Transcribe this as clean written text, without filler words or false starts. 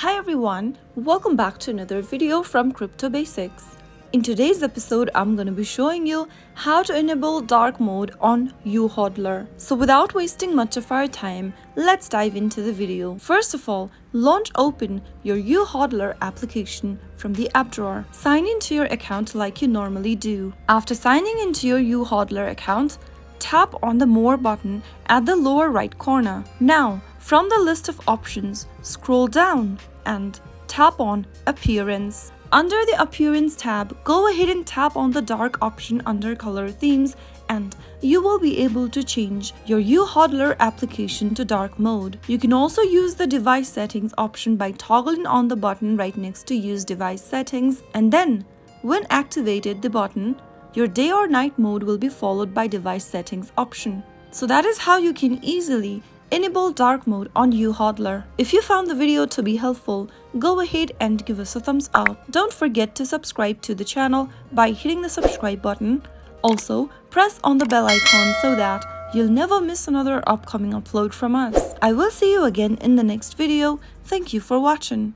Hi everyone, welcome back to another video from Crypto Basics. In today's episode, I'm going to be showing you how to enable dark mode on YouHodler. So without wasting much of our time, let's dive into the video. First of all, launch open your YouHodler application from the app drawer. Sign into your account like you normally do. After signing into your YouHodler account, tap on the More button at the lower right corner. Now, from the list of options, scroll down and tap on Appearance. Under the Appearance tab, go ahead and tap on the dark option under Color Themes and you will be able to change your YouHodler application to dark mode. You can also use the Device Settings option by toggling on the button right next to Use Device Settings, and then, when activated the button, your day or night mode will be followed by Device Settings option. So that is how you can easily enable dark mode on YouHodler. If you found the video to be helpful, go ahead and give us a thumbs up. Don't forget to subscribe to the channel by hitting the subscribe button. Also, press on the bell icon so that you'll never miss another upcoming upload from us. I will see you again in the next video. Thank you for watching.